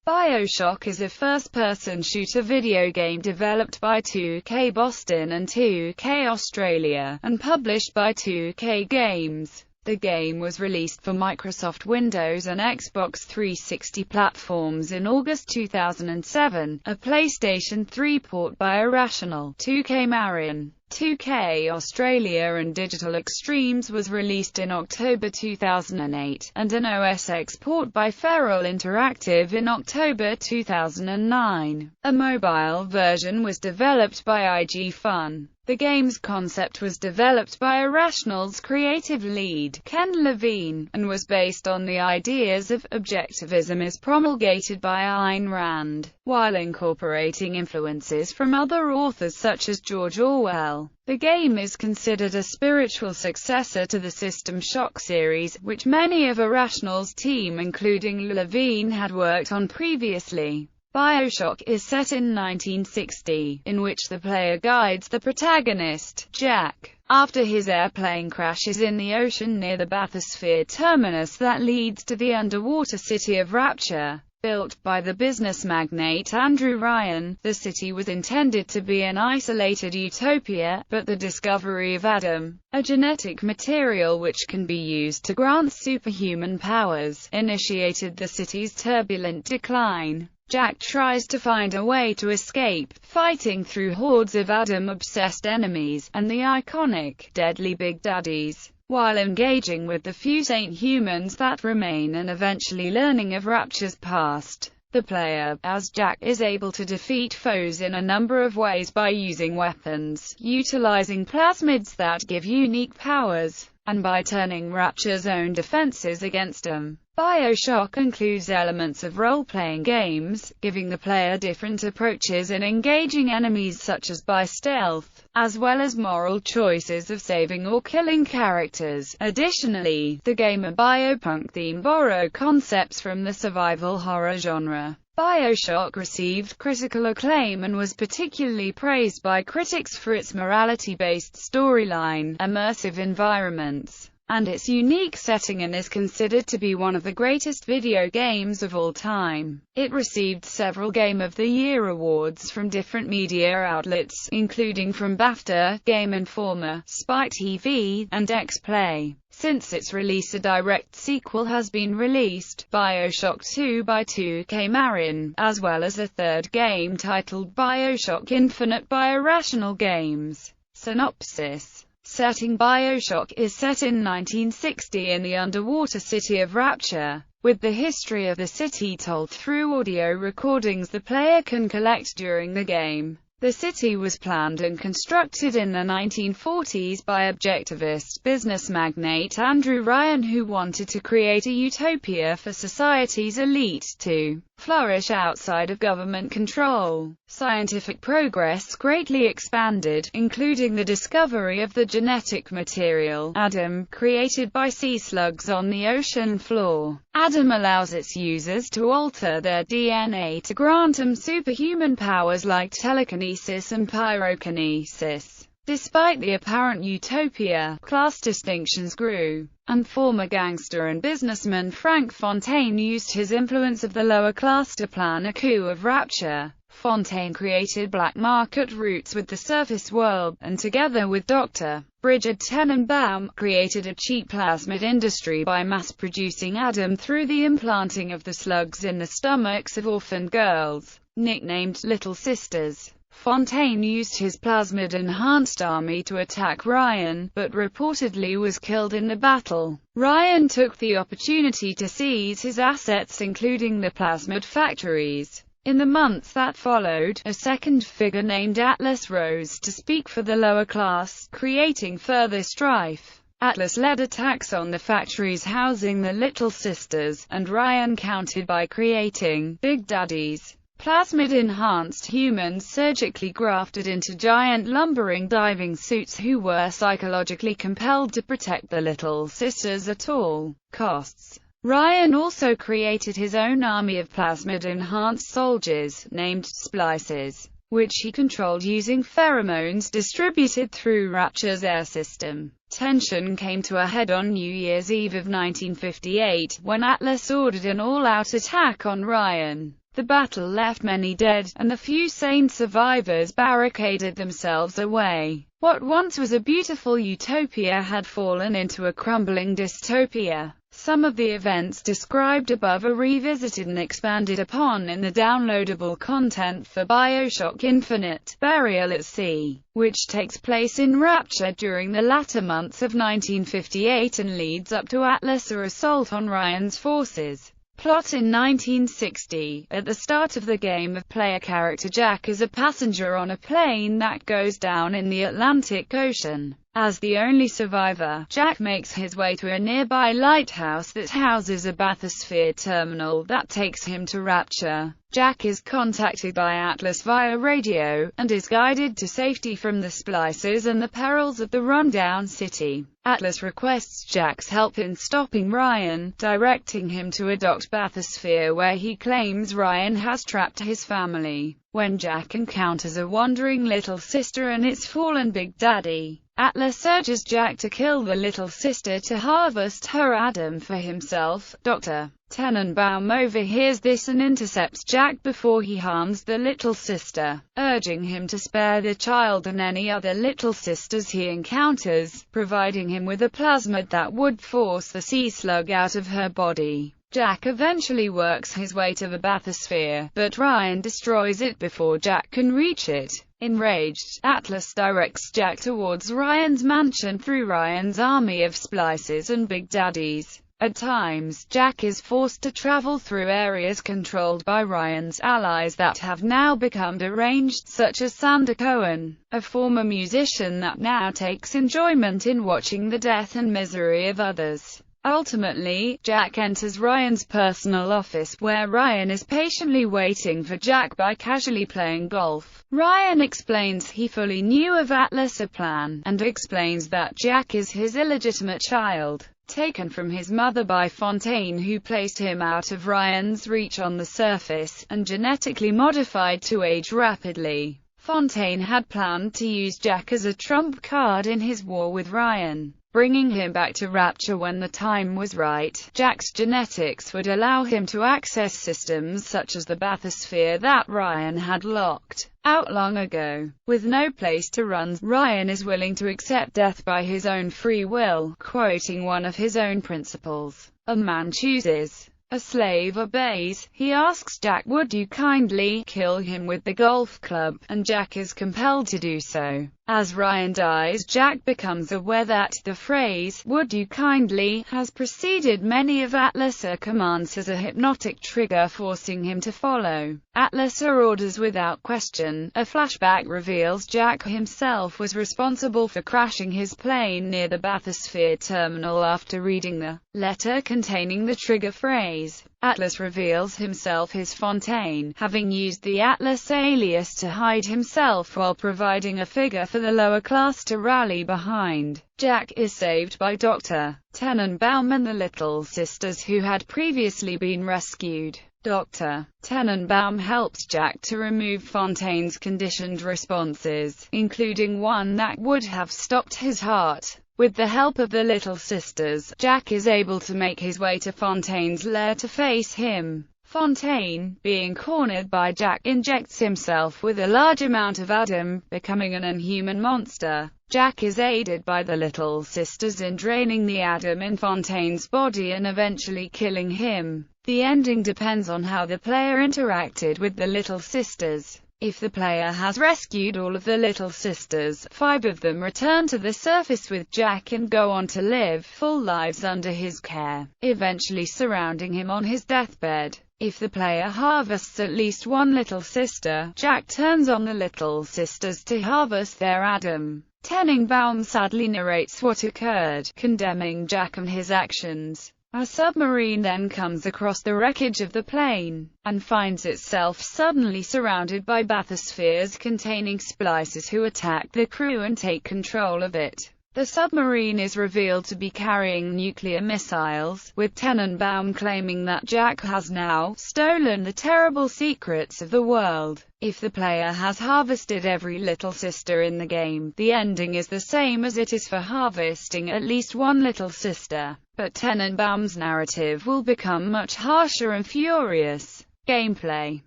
BioShock is a first-person shooter video game developed by 2K Boston and 2K Australia, and published by 2K Games. The game was released for Microsoft Windows and Xbox 360 platforms in August 2007, a PlayStation 3 port by Irrational, 2K Marin, 2K Australia and Digital Extremes was released in October 2008, and an OS X port by Feral Interactive in October 2009. A mobile version was developed by IG Fun. The game's concept was developed by Irrational's creative lead, Ken Levine, and was based on the ideas of objectivism as promulgated by Ayn Rand, while incorporating influences from other authors such as George Orwell. The game is considered a spiritual successor to the System Shock series, which many of Irrational's team including Levine had worked on previously. BioShock is set in 1960, in which the player guides the protagonist, Jack, after his airplane crashes in the ocean near the bathysphere terminus that leads to the underwater city of Rapture. Built by the business magnate Andrew Ryan, the city was intended to be an isolated utopia, but the discovery of Adam, a genetic material which can be used to grant superhuman powers, initiated the city's turbulent decline. Jack tries to find a way to escape, fighting through hordes of Adam-obsessed enemies, and the iconic, deadly Big Daddies, while engaging with the few saint humans that remain and eventually learning of Rapture's past. The player, as Jack, is able to defeat foes in a number of ways by using weapons, utilizing plasmids that give unique powers, and by turning Rapture's own defenses against them. BioShock includes elements of role-playing games, giving the player different approaches in engaging enemies such as by stealth, as well as moral choices of saving or killing characters. Additionally, the game and biopunk theme borrow concepts from the survival horror genre. BioShock received critical acclaim and was particularly praised by critics for its morality-based storyline, immersive environments, and its unique setting, and is considered to be one of the greatest video games of all time. It received several Game of the Year awards from different media outlets, including from BAFTA, Game Informer, Spike TV, and X-Play. Since its release, a direct sequel has been released, BioShock 2 by 2K Marin, as well as a third game titled BioShock Infinite by Irrational Games. Synopsis. Setting: BioShock is set in 1960 in the underwater city of Rapture, with the history of the city told through audio recordings the player can collect during the game. The city was planned and constructed in the 1940s by objectivist business magnate Andrew Ryan, who wanted to create a utopia for society's elite to flourish outside of government control. Scientific progress greatly expanded, including the discovery of the genetic material, Adam, created by sea slugs on the ocean floor. Adam allows its users to alter their DNA to grant them superhuman powers like telekinesis and pyrokinesis. Despite the apparent utopia, class distinctions grew, and former gangster and businessman Frank Fontaine used his influence of the lower class to plan a coup of Rapture. Fontaine created black market routes with the surface world, and together with Dr. Bridget Tenenbaum, created a cheap plasmid industry by mass-producing Adam through the implanting of the slugs in the stomachs of orphaned girls, nicknamed Little Sisters. Fontaine used his plasmid-enhanced army to attack Ryan, but reportedly was killed in the battle. Ryan took the opportunity to seize his assets, including the plasmid factories. In the months that followed, a second figure named Atlas rose to speak for the lower class, creating further strife. Atlas led attacks on the factories housing the Little Sisters, and Ryan countered by creating Big Daddies, plasmid-enhanced humans surgically grafted into giant lumbering diving suits who were psychologically compelled to protect the Little Sisters at all costs. Ryan also created his own army of plasmid-enhanced soldiers, named Splices, which he controlled using pheromones distributed through Rapture's air system. Tension came to a head on New Year's Eve of 1958, when Atlas ordered an all-out attack on Ryan. The battle left many dead, and the few sane survivors barricaded themselves away. What once was a beautiful utopia had fallen into a crumbling dystopia. Some of the events described above are revisited and expanded upon in the downloadable content for BioShock Infinite, Burial at Sea, which takes place in Rapture during the latter months of 1958 and leads up to Atlas' assault on Ryan's forces. Plot in 1960. At the start of the game, player character Jack is a passenger on a plane that goes down in the Atlantic Ocean. As the only survivor, Jack makes his way to a nearby lighthouse that houses a bathysphere terminal that takes him to Rapture. Jack is contacted by Atlas via radio, and is guided to safety from the splicers and the perils of the rundown city. Atlas requests Jack's help in stopping Ryan, directing him to a docked bathysphere where he claims Ryan has trapped his family. When Jack encounters a wandering little sister and its fallen Big Daddy, Atlas urges Jack to kill the little sister to harvest her Adam for himself. Dr. Tenenbaum overhears this and intercepts Jack before he harms the little sister, urging him to spare the child and any other little sisters he encounters, providing him with a plasmid that would force the sea slug out of her body. Jack eventually works his way to the bathysphere, but Ryan destroys it before Jack can reach it. Enraged, Atlas directs Jack towards Ryan's mansion through Ryan's army of splicers and Big Daddies. At times, Jack is forced to travel through areas controlled by Ryan's allies that have now become deranged, such as Sander Cohen, a former musician that now takes enjoyment in watching the death and misery of others. Ultimately, Jack enters Ryan's personal office, where Ryan is patiently waiting for Jack by casually playing golf. Ryan explains he fully knew of Atlas' plan, and explains that Jack is his illegitimate child, taken from his mother by Fontaine, who placed him out of Ryan's reach on the surface, and genetically modified to age rapidly. Fontaine had planned to use Jack as a trump card in his war with Ryan, bringing him back to Rapture when the time was right. Jack's genetics would allow him to access systems such as the bathysphere that Ryan had locked out long ago. With no place to run, Ryan is willing to accept death by his own free will, quoting one of his own principles: "A man chooses, a slave obeys." He asks Jack, "Would you kindly kill him with the golf club?" and Jack is compelled to do so. As Ryan dies, Jack becomes aware that the phrase, "Would you kindly," has preceded many of Atlas' commands as a hypnotic trigger, forcing him to follow Atlas' orders without question. A flashback reveals Jack himself was responsible for crashing his plane near the bathysphere terminal after reading the letter containing the trigger phrase. Atlas reveals himself as Fontaine, having used the Atlas alias to hide himself while providing a figure for the lower class to rally behind. Jack is saved by Dr. Tenenbaum and the Little Sisters, who had previously been rescued. Dr. Tenenbaum helps Jack to remove Fontaine's conditioned responses, including one that would have stopped his heart. With the help of the Little Sisters, Jack is able to make his way to Fontaine's lair to face him. Fontaine, being cornered by Jack, injects himself with a large amount of Adam, becoming an inhuman monster. Jack is aided by the Little Sisters in draining the Adam in Fontaine's body and eventually killing him. The ending depends on how the player interacted with the Little Sisters. If the player has rescued all of the Little Sisters, 5 of them return to the surface with Jack and go on to live full lives under his care, eventually surrounding him on his deathbed. If the player harvests at least one Little Sister, Jack turns on the Little Sisters to harvest their Adam. Tenenbaum sadly narrates what occurred, condemning Jack and his actions. A submarine then comes across the wreckage of the plane, and finds itself suddenly surrounded by bathyspheres containing splicers who attack the crew and take control of it. The submarine is revealed to be carrying nuclear missiles, with Tenenbaum claiming that Jack has now stolen the terrible secrets of the world. If the player has harvested every Little Sister in the game, the ending is the same as it is for harvesting at least one Little Sister, but Tenenbaum's narrative will become much harsher and furious. Gameplay.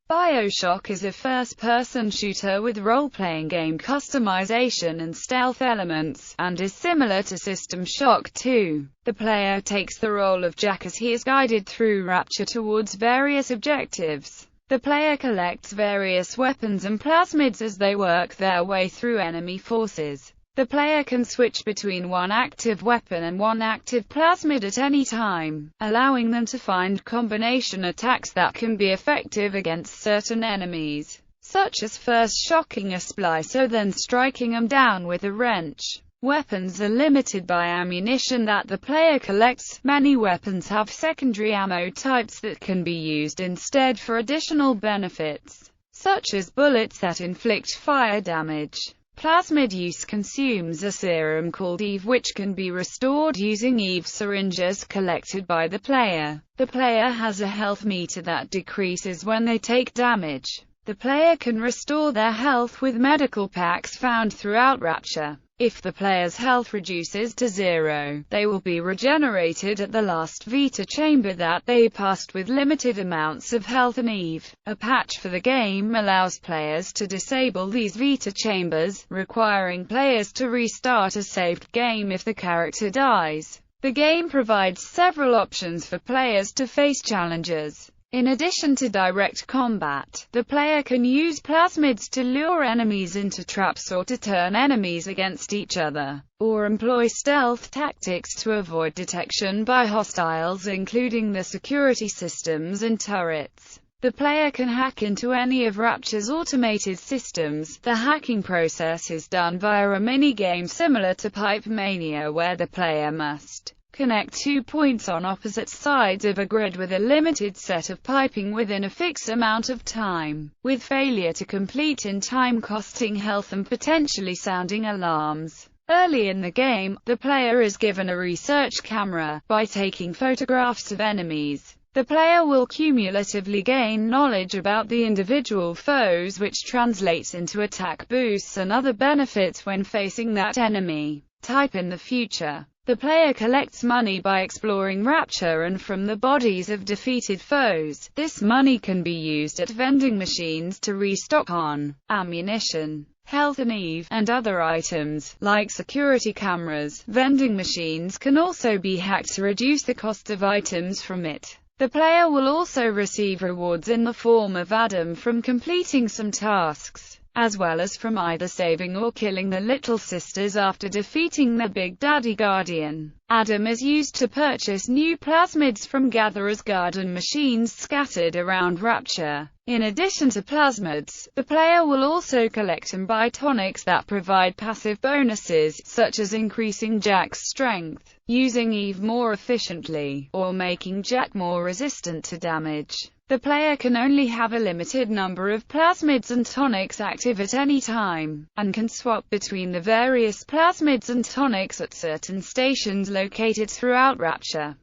BioShock is a first-person shooter with role-playing game customization and stealth elements, and is similar to System Shock 2. The player takes the role of Jack as he is guided through Rapture towards various objectives. The player collects various weapons and plasmids as they work their way through enemy forces. The player can switch between one active weapon and one active plasmid at any time, allowing them to find combination attacks that can be effective against certain enemies, such as first shocking a splicer then striking them down with a wrench. Weapons are limited by ammunition that the player collects. Many weapons have secondary ammo types that can be used instead for additional benefits, such as bullets that inflict fire damage. Plasmid use consumes a serum called Eve which can be restored using Eve syringes collected by the player. The player has a health meter that decreases when they take damage. The player can restore their health with medical packs found throughout Rapture. If the player's health reduces to 0, they will be regenerated at the last Vita chamber that they passed with limited amounts of health and Eve. A patch for the game allows players to disable these Vita chambers, requiring players to restart a saved game if the character dies. The game provides several options for players to face challenges. In addition to direct combat, the player can use plasmids to lure enemies into traps or to turn enemies against each other, or employ stealth tactics to avoid detection by hostiles including the security systems and turrets. The player can hack into any of Rapture's automated systems. The hacking process is done via a mini-game similar to Pipe Mania where the player must connect 2 points on opposite sides of a grid with a limited set of piping within a fixed amount of time, with failure to complete in time costing health and potentially sounding alarms. Early in the game, the player is given a research camera. By taking photographs of enemies, the player will cumulatively gain knowledge about the individual foes, which translates into attack boosts and other benefits when facing that enemy type in the future. The player collects money by exploring Rapture and from the bodies of defeated foes. This money can be used at vending machines to restock on ammunition, health and Eve, and other items, like security cameras. Vending machines can also be hacked to reduce the cost of items from it. The player will also receive rewards in the form of Adam from completing some tasks, as well as from either saving or killing the Little Sisters after defeating the Big Daddy Guardian. Adam is used to purchase new plasmids from gatherers' garden machines scattered around Rapture. In addition to plasmids, the player will also collect and buy tonics that provide passive bonuses, such as increasing Jack's strength, using Eve more efficiently, or making Jack more resistant to damage. The player can only have a limited number of plasmids and tonics active at any time, and can swap between the various plasmids and tonics at certain stations located throughout Rapture.